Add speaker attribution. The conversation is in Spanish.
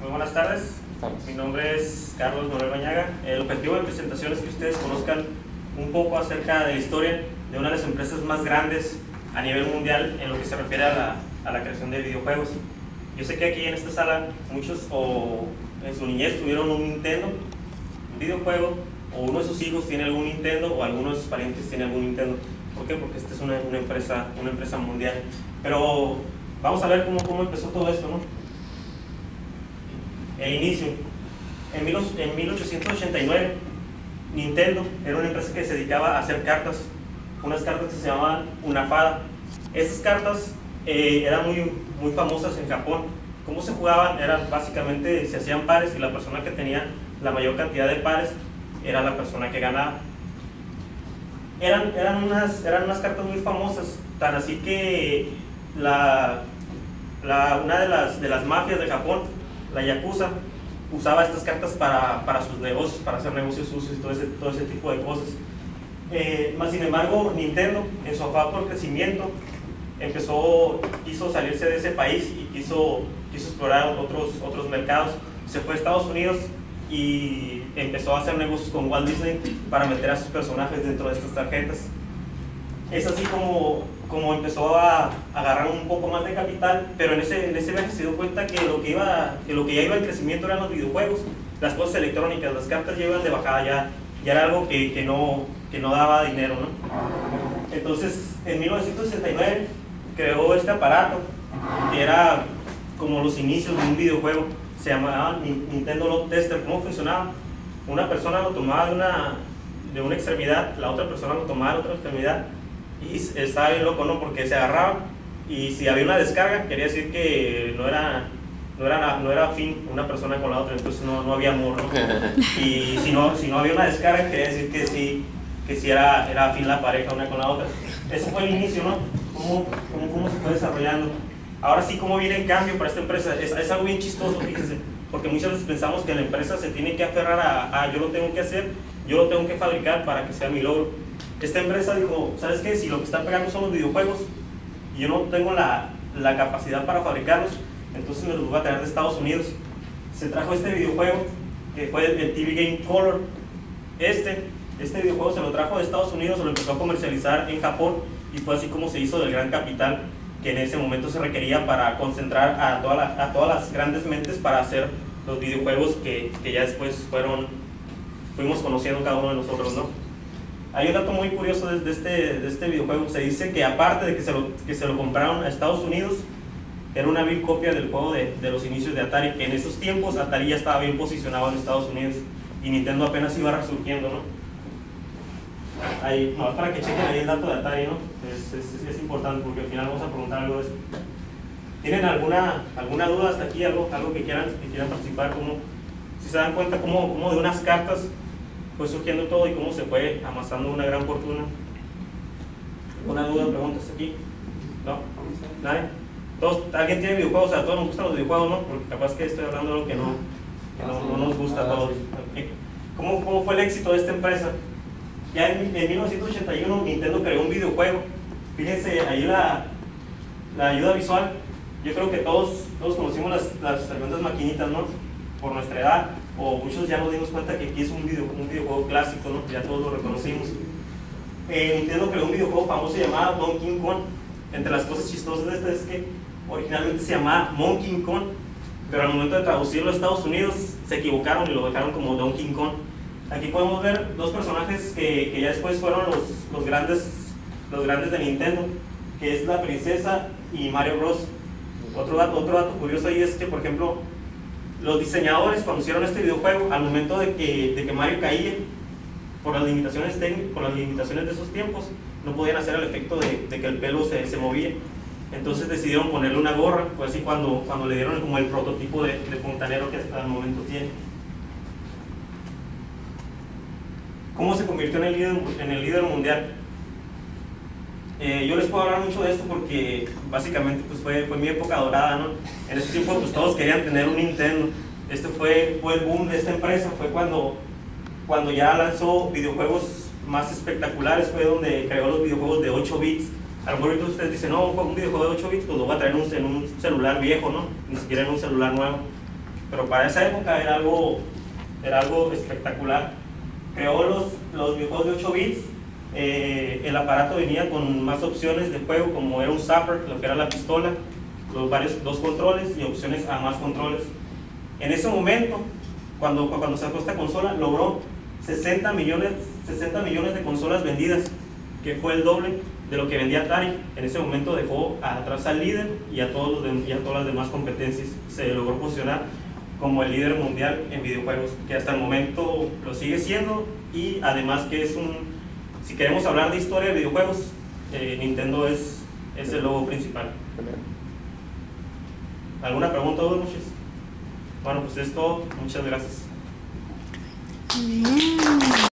Speaker 1: Muy buenas tardes. Mi nombre es Carlos Manuel Bañaga. El objetivo de presentación es que ustedes conozcan un poco acerca de la historia de una de las empresas más grandes a nivel mundial en lo que se refiere a la creación de videojuegos. Yo sé que aquí en esta sala muchos o en su niñez tuvieron un Nintendo, un videojuego, o uno de sus hijos tiene algún Nintendo o alguno de sus parientes tiene algún Nintendo. ¿Por qué? Porque esta es una empresa mundial. Pero vamos a ver cómo empezó todo esto, ¿no? El inicio. En 1889, Nintendo era una empresa que se dedicaba a hacer cartas, unas cartas que se llamaban Unafada. Estas cartas eran muy famosas en Japón. ¿Cómo se jugaban? Eran básicamente, se hacían pares y la persona que tenía la mayor cantidad de pares era la persona que ganaba. Eran unas cartas muy famosas, tan así que una de las mafias de Japón, la Yakuza, usaba estas cartas para sus negocios, para hacer negocios sucios y todo ese tipo de cosas. Más sin embargo, Nintendo, en su afán por crecimiento, quiso salirse de ese país y quiso explorar otros mercados. Se fue a Estados Unidos y empezó a hacer negocios con Walt Disney para meter a sus personajes dentro de estas tarjetas. Es así como empezó a agarrar un poco más de capital, pero en ese viaje se dio cuenta que lo que ya iba en crecimiento eran los videojuegos, las cosas electrónicas. Las cartas ya iban de bajada, ya era algo que no daba dinero, ¿no? Entonces, en 1969 creó este aparato que era como los inicios de un videojuego. Se llamaba Nintendo Load Tester. ¿Cómo funcionaba? Una persona lo tomaba de una extremidad, la otra persona lo tomaba de la otra extremidad, y estaba bien loco, ¿no? Porque se agarraban y si había una descarga, quería decir que no era afín una persona con la otra, entonces no había amor, ¿no? Y si no había una descarga, quería decir que sí era afín la pareja una con la otra. Ese fue el inicio, ¿no? ¿Cómo se fue desarrollando? Ahora sí, ¿cómo viene el cambio para esta empresa? Es algo bien chistoso, fíjense, porque muchas veces pensamos que la empresa se tiene que aferrar a yo lo tengo que hacer, yo lo tengo que fabricar para que sea mi logro. Esta empresa dijo, ¿sabes qué? Si lo que está pegando son los videojuegos y yo no tengo la capacidad para fabricarlos, entonces me los voy a traer de Estados Unidos. Se trajo este videojuego, que fue el TV Game Color. Este videojuego se lo trajo de Estados Unidos, se lo empezó a comercializar en Japón, y fue así como se hizo del gran capital que en ese momento se requería para concentrar a todas las grandes mentes para hacer los videojuegos que ya después fuimos conociendo cada uno de nosotros, ¿no? Hay un dato muy curioso de este videojuego. Se dice que aparte de que se lo compraron a Estados Unidos, era una vil copia del juego de los inicios de Atari, que en esos tiempos Atari ya estaba bien posicionado en Estados Unidos y Nintendo apenas iba resurgiendo, ¿no? Ahí, no, para que chequen ahí el dato de Atari, ¿no? Es importante porque al final vamos a preguntar algo de eso. ¿Tienen alguna duda hasta aquí? ¿Algo que quieran participar? Si se dan cuenta cómo de unas cartas fue surgiendo todo y cómo se fue amasando una gran fortuna. ¿Alguna duda, preguntas aquí? ¿No? ¿Nadie? ¿Alguien tiene videojuegos? O sea, a todos nos gustan los videojuegos, ¿no? Porque capaz que estoy hablando de algo que no nos gusta a todos. Okay. ¿Cómo fue el éxito de esta empresa? Ya en 1981 Nintendo creó un videojuego. Fíjense ahí la ayuda visual. Yo creo que todos conocimos las tremendas maquinitas, ¿no? Por nuestra edad, o muchos ya nos dimos cuenta que aquí es un videojuego clásico, ¿no? Ya todos lo reconocimos. Nintendo creó un videojuego famoso llamado Donkey Kong. Entre las cosas chistosas de esto es que originalmente se llamaba Monkey Kong, pero al momento de traducirlo a Estados Unidos se equivocaron y lo dejaron como Donkey Kong. Aquí podemos ver dos personajes que ya después fueron los grandes de Nintendo, que es la princesa y Mario Bros. Otro dato curioso ahí es que, por ejemplo, los diseñadores cuando hicieron este videojuego, al momento de que Mario caía, por las limitaciones técnicas, por las limitaciones de esos tiempos, no podían hacer el efecto de que el pelo se movía. Entonces decidieron ponerle una gorra. Fue así cuando le dieron como el prototipo de fontanero que hasta el momento tiene. ¿Cómo se convirtió en el líder mundial? Yo les puedo hablar mucho de esto porque básicamente pues fue mi época dorada, ¿no? En ese tiempo pues todos querían tener un Nintendo. Este fue el boom de esta empresa. Fue cuando ya lanzó videojuegos más espectaculares. Fue donde creó los videojuegos de 8 bits. A lo mejor ustedes dicen, no, un videojuego de 8 bits pues lo voy a traer en un celular viejo, ¿no? Ni siquiera en un celular nuevo. pero para esa época era algo espectacular. Creó los videojuegos de 8 bits. El aparato venía con más opciones de juego, como era un zapper, lo que era la pistola, dos controles y opciones a más controles. En ese momento, cuando sacó esta consola, logró 60 millones de consolas vendidas, que fue el doble de lo que vendía Atari. En ese momento dejó atrás al líder y a todas las demás competencias. Se logró posicionar como el líder mundial en videojuegos, que hasta el momento lo sigue siendo, y además que si queremos hablar de historia de videojuegos, Nintendo es el logo principal. ¿Alguna pregunta, buenas noches? Bueno, pues es todo. Muchas gracias.